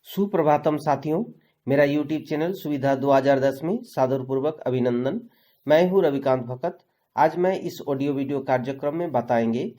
सुप्रभातम साथियों, मेरा YouTube channel सुविधा 2010 में सादरपूर्वक अभिनंदन। मैं हूं रविकांत भगत। आज मैं इस ऑडियो वीडियो कार्यक्रम में बताएंगे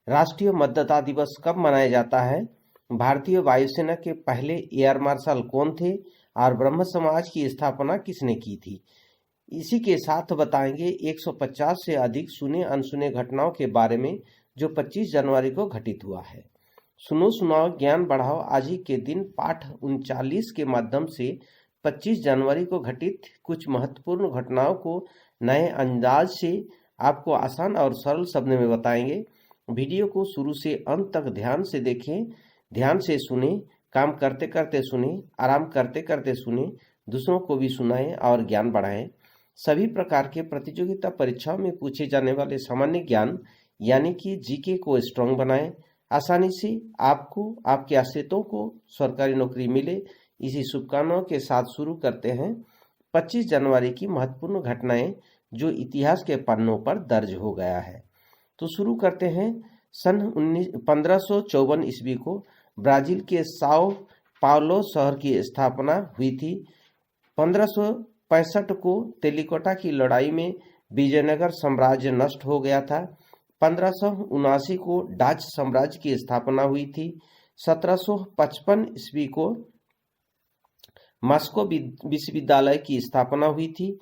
राष्ट्रीय मतदाता दिवस कब मनाया जाता है, भारतीय वायुसेना के पहले एयर मार्शल कौन थे और ब्रह्म समाज की स्थापना किसने की थी। इसी के साथ बताएंगे 150 से अधिक सुने अनसुने घटनाओं के बारे में जो 25 जनवरी को घटित हुआ है। सुनो सुनाओ ज्ञान बढ़ाओ आज ही के दिन पाठ 39 के माध्यम से 25 जनवरी को घटित कुछ महत्वपूर्ण घटनाओं को नए अंदाज से आपको आसान और सरल शब्द में बताएंगे। वीडियो को शुरू से अंत तक ध्यान से देखें, ध्यान से सुने, काम करते करते सुने, आराम करते करते सुने, दूसरों को भी सुनाएं और ज्ञान बढ़ाएं। सभी प्रकार के प्रतियोगिता परीक्षाओं में पूछे जाने वाले सामान्य ज्ञान यानी कि जीके को स्ट्रांग बनाएं। आसानी से आपको आपके आश्रितों को सरकारी नौकरी मिले, इसी शुभकामनाओं के साथ शुरू करते हैं 25 जनवरी की महत्वपूर्ण घटनाएं जो इतिहास के पन्नों पर दर्ज हो गया है। तो शुरू करते हैं। सन 1554 ईस्वी को ब्राजील के साओ पाउलो शहर की स्थापना हुई थी। 1565 को तेलिकोटा की लड़ाई में विजयनगर साम्राज्य नष्ट हो गया था। 1579 को डाच साम्राज्य की स्थापना हुई थी। 1755 ईस्वी को मॉस्को विश्वविद्यालय की स्थापना हुई थी।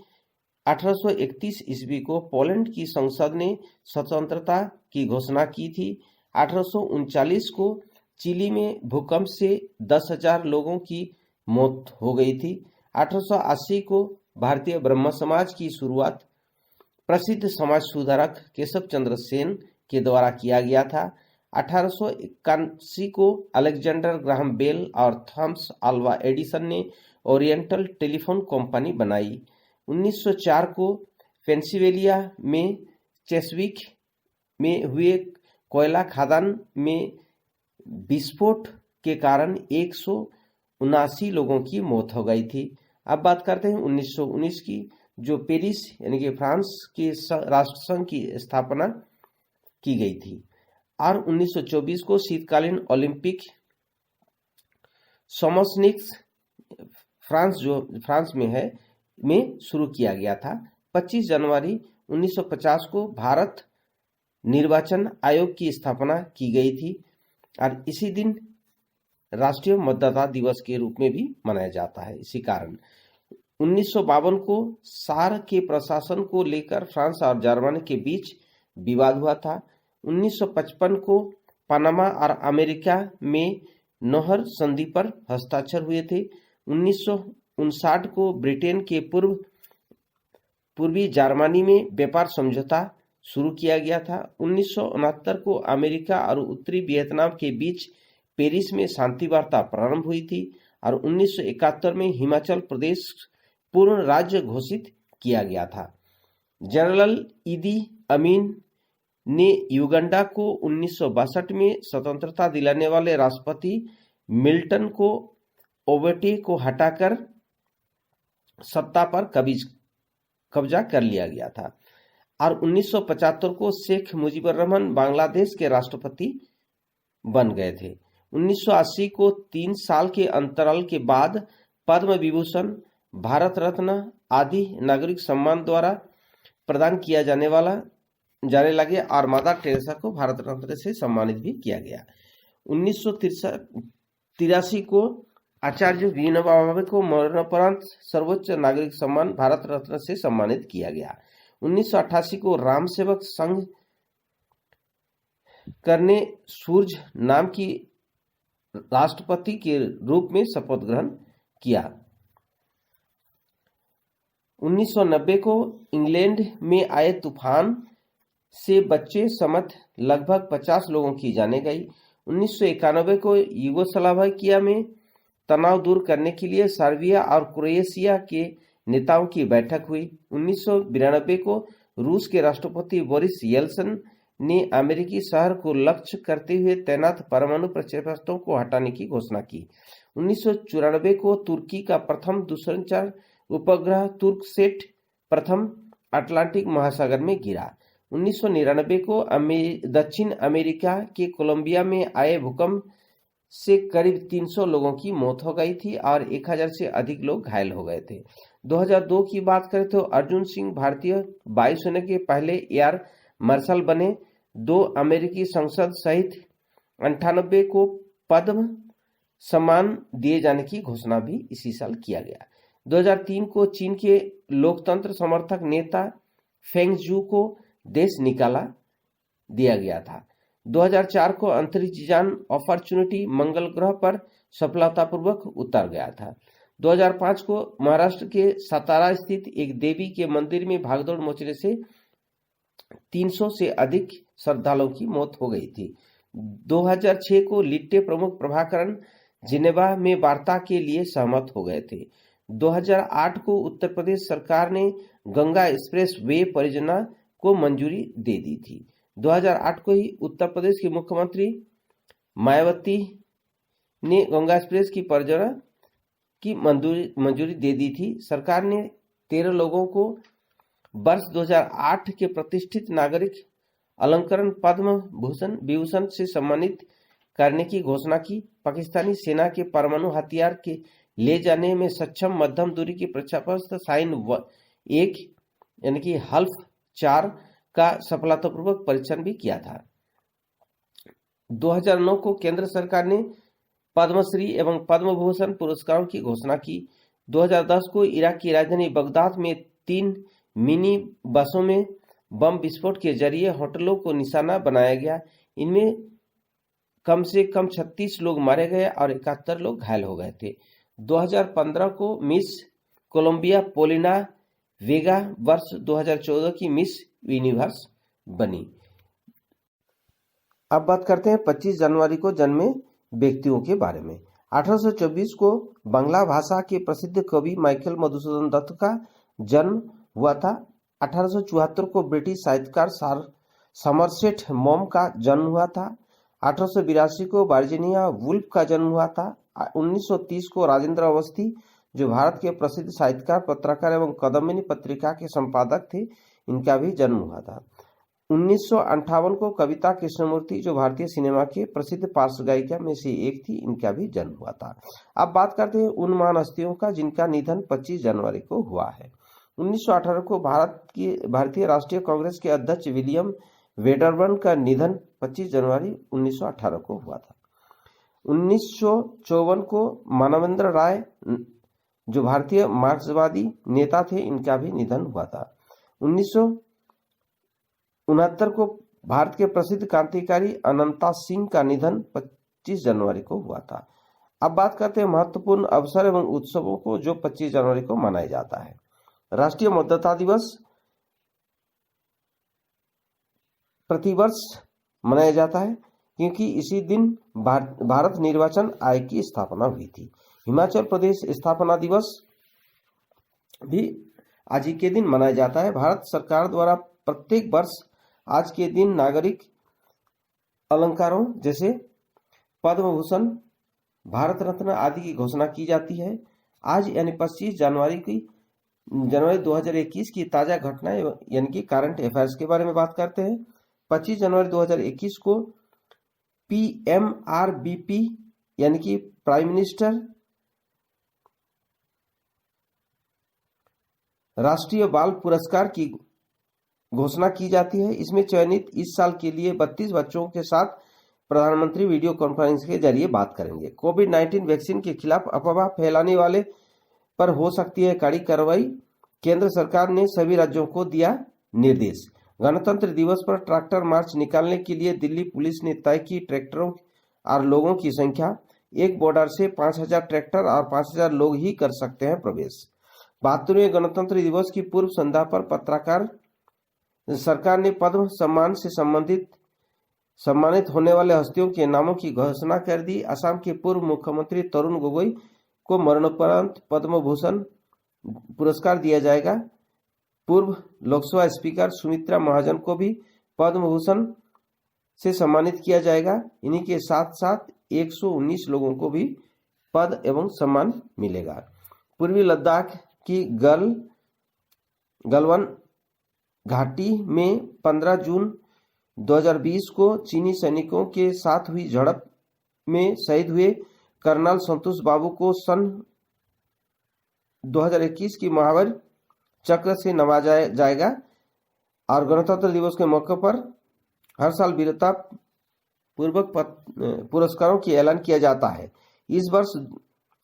1831 ईस्वी को पोलैंड की संसद ने स्वतंत्रता की घोषणा की थी। 1839 को चिली में भूकंप से 10,000 लोगों की मौत हो गई थी। 1880 को भारतीय ब्रह्म समाज की शुरुआत प्रसिद्ध समाज सुधारक केशव चंद्र सेन के द्वारा किया गया था। 1881 को अलेक्जेंडर ग्राहम बेल और थॉमस अल्वा एडिसन ने ओरिएंटल टेलीफोन कंपनी बनाई। 1904 को पेंसिल्वेनिया में चेसविक में हुए कोयला खदान में विस्फोट के कारण 179 लोगों की मौत हो गई थी। अब बात करते हैं 1919 की, जो पेरिस यानी कि फ्रांस के राष्ट्रसंघ की स्थापना की गई थी। और 1924 को शीतकालीन ओलंपिक सोमोसनिक्स फ्रांस में है में शुरू किया गया था। 25 जनवरी 1950 को भारत निर्वाचन आयोग की स्थापना की गई थी और इसी दिन राष्ट्रीय मतदाता दिवस के रूप में भी मनाया जाता है। इसी कारण 1952 को सार के प्रशासन को लेकर फ्रांस और जर्मनी के बीच विवाद हुआ था। 1955 को पनामा और अमेरिका में नोहर संधि पर हस्ताक्षर हुए थे। 1959 को ब्रिटेन के पूर्वी जर्मनी में व्यापार समझौता शुरू किया गया था। 1969 को अमेरिका और उत्तरी वियतनाम के बीच पेरिस में शांति वार्ता प्रारंभ हुई थी और 1971 में हिमाचल प्रदेश पूर्ण राज्य घोषित किया गया था। जनरल इदी अमीन ने युगांडा को 1962 में स्वतंत्रता दिलाने वाले राष्ट्रपति मिल्टन को ओबेटे को हटाकर सत्ता पर कब्जा कर लिया गया था और 1975 को शेख मुजीबुर रहमान बांग्लादेश के राष्ट्रपति बन गए थे। 1980 को 3 साल के अंतराल के बाद पद्म विभूषण, भारत रत्न आदि नागरिक सम्मान द्वारा प्रदान किया जाने लगे और मदर टेरेसा को भारत रत्न से सम्मानित भी किया गया। 1983 को आचार्य विनोबा भावे को मरणोपरांत सर्वोच्च नागरिक सम्मान भारत रत्न से सम्मानित किया गया। 1988 को राम सेवक संघ करने सूर्य नाम की राष्ट्रपति के रूप में शपथ ग्रहण किया। 1990 को इंग्लैंड में आए तूफान से बच्चे समेत लगभग 50 लोगों की जानें गई। 1991 को यूगोस्लाविया में तनाव दूर करने के लिए सर्बिया और क्रोएशिया के नेताओं की बैठक हुई। 1992 को रूस के राष्ट्रपति बोरिस येल्सिन ने अमेरिकी शहर को लक्ष्य करते हुए तैनात परमाणु प्रक्षेपणास्त्रों को हटाने की घोषणा की। 1994 को तुर्की का प्रथम दूरसंचार उपग्रह तुर्कसेट प्रथम अटलांटिक महासागर में गिरा। 1999 को दक्षिण अमेरिका के कोलंबिया में आए भूकंप से करीब 300 लोगों की मौत हो गई थी और 1000 से अधिक लोग घायल हो गए थे। 2002 की बात करें तो अर्जुन सिंह भारतीय वायुसेना के पहले एयर मार्शल बने। 2 अमेरिकी संसद सहित 98 को पद्म सम्मान दिए जाने की घोषणा भी इसी साल किया गया। 2003 को चीन के लोकतंत्र समर्थक नेता फेंग जू को देश निकाला दिया गया था। 2004 को अंतरिक्ष यान अपॉर्चुनिटी मंगल ग्रह पर सफलतापूर्वक उतर गया था। 2005 को महाराष्ट्र के सातारा स्थित एक देवी के मंदिर में भागदौड़ मचने से 300 से अधिक श्रद्धालुओं की मौत हो गई थी। 2006 को लिट्टे प्रमुख प्रभाकरण जिनेवा में वार्ता के लिए सहमत हो गए थे। 2008 को उत्तर प्रदेश सरकार ने गंगा एक्सप्रेस वे परियोजना को मंजूरी दे दी थी। 2008 को ही उत्तर प्रदेश की मुख्यमंत्री मायावती ने गंगा एक्सप्रेस की परियोजना की मंजूरी दे दी थी। सरकार ने 13 लोगों को वर्ष 2008 के प्रतिष्ठित नागरिक अलंकरण पद्म विभूषण से सम्मानित करने की घोषणा की। पाकिस्तानी सेना के परमाणु हथियार के ले जाने में सक्षम मध्यम दूरी की प्रक्षेपणास्त्र शाहीन 1 यानी कि हल्फ 4 का सफलतापूर्वक परीक्षण भी किया था। 2009 को केंद्र सरकार ने पद्मश्री एवं पद्म भूषण पुरस्कारों की घोषणा की। 2010 को इराक की राजधानी बगदाद में 3 मिनी बसों में बम विस्फोट के जरिए होटलों को निशाना बनाया गया। इनमें कम से कम 36 लोग मारे गए और 71 लोग घायल हो गए थे। 2015 को मिस कोलंबिया पोलिना वेगा वर्ष 2014 की मिस यूनिवर्स बनी। अब बात करते हैं 25 जनवरी को जन्मे व्यक्तियों के बारे में। 1824 को बांग्ला भाषा के प्रसिद्ध कवि माइकल मधुसूदन दत्त का जन्म हुआ था। 1874 को ब्रिटिश साहित्यकार समरसेट मॉम का जन्म हुआ था। 1882 को वर्जीनिया वुल्फ का जन्म हुआ था। 1930 को राजेंद्र अवस्थी, जो भारत के प्रसिद्ध साहित्यकार, पत्रकार एवं कदम्बिनी पत्रिका के संपादक थे, इनका भी जन्म हुआ था। 1958 को कविता कृष्णमूर्ति, जो भारतीय सिनेमा के प्रसिद्ध पार्श्व गायिका में से एक थी, इनका भी जन्म हुआ था। अब बात करते हैं उन महान हस्तियों का जिनका निधन 25 जनवरी को हुआ है। 1918 को भारतीय राष्ट्रीय कांग्रेस के अध्यक्ष विलियम वेडरबर्न का निधन 25 जनवरी 1918 को हुआ था। 1954 को मानवेंद्र राय, जो भारतीय मार्क्सवादी नेता थे, इनका भी निधन हुआ था। 1969 को भारत के प्रसिद्ध क्रांतिकारी अनंता सिंह का निधन 25 जनवरी को हुआ था। अब बात करते हैं महत्वपूर्ण अवसर एवं उत्सवों को जो 25 जनवरी को मनाया जाता है। राष्ट्रीय मतदाता दिवस प्रतिवर्ष मनाया जाता है क्योंकि इसी दिन भारत निर्वाचन आयोग की स्थापना हुई थी। हिमाचल प्रदेश स्थापना दिवस भी आज ही के दिन मनाया जाता है। भारत सरकार द्वारा प्रत्येक वर्ष आज के दिन नागरिक अलंकारों जैसे पद्म भूषण, भारत रत्न आदि की घोषणा की जाती है। आज यानी 25 जनवरी 2021 की ताजा घटना यानी कि करंट अफेयर्स के बारे में बात करते हैं। 25 जनवरी 2021 को PMRBP यानी कि प्राइम मिनिस्टर राष्ट्रीय बाल पुरस्कार की घोषणा की जाती है। इसमें चयनित इस साल के लिए 32 बच्चों के साथ प्रधानमंत्री वीडियो कॉन्फ्रेंस के जरिए बात करेंगे। कोविड-19 वैक्सीन के खिलाफ अफवाह फैलाने वाले पर हो सकती है कड़ी कार्रवाई। केंद्र सरकार ने सभी राज्यों को दिया निर्देश। गणतंत्र दिवस पर ट्रैक्टर मार्च निकालने के लिए दिल्ली पुलिस ने तय की ट्रैक्टरों और लोगों की संख्या। एक बॉर्डर से 5000 ट्रैक्टर और 5000 लोग ही कर सकते हैं प्रवेश। 72वें गणतंत्र दिवस की पूर्व संध्या पर सरकार ने पद्म सम्मान से सम्मानित होने वाले हस्तियों के नामों की घोषणा कर दी। असम के पूर्व मुख्यमंत्री तरुण गोगोई को मरणोपरांत पद्म भूषण पुरस्कार दिया जाएगा। पूर्व लोकसभा स्पीकर सुमित्रा महाजन को भी पद्म भूषण से सम्मानित किया जाएगा। इन्हीं के साथ साथ 119 लोगों को भी पद एवं सम्मान मिलेगा। पूर्वी लद्दाख की गलवान घाटी में 15 जून 2020 को चीनी सैनिकों के साथ हुई झड़प में शहीद हुए कर्नल संतोष बाबू को सन 2021 की महावीर चक्र से नवाजा जाएगा और गणतंत्र दिवस के मौके पर हर साल वीरता पूर्वक पुरस्कारों की ऐलान किया जाता है। इस वर्ष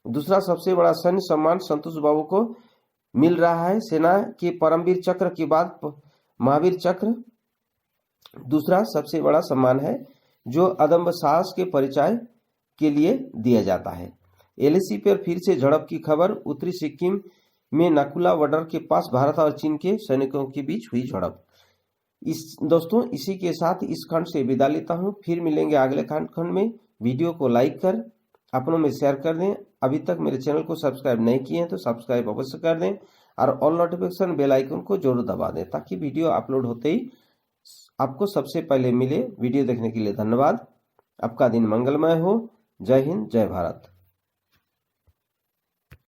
दूसरा सबसे बड़ा सैन्य सम्मान संतोष बाबू को मिल रहा है। सेना के परमवीर चक्र के बाद महावीर चक्र दूसरा सबसे बड़ा सम्मान है जो अदम्य साहस के परिचय के लिए दिया जाता है। एलएसी पर फिर से झड़प की खबर। उत्तरी सिक्किम में नकुला बॉर्डर के पास भारत और चीन के सैनिकों के बीच हुई झड़प। दोस्तों इसी के साथ इस खंड से विदा लेता हूं। फिर मिलेंगे अगले खंड में। वीडियो को लाइक कर अपनों में शेयर कर दें। अभी तक मेरे चैनल को सब्सक्राइब नहीं किए हैं तो सब्सक्राइब अवश्य कर दें और ऑल नोटिफिकेशन बेल आइकन को जरूर दबा दें ताकि वीडियो अपलोड होते ही आपको सबसे पहले मिले। वीडियो देखने के लिए धन्यवाद। आपका दिन मंगलमय हो। जय हिंद, जय भारत।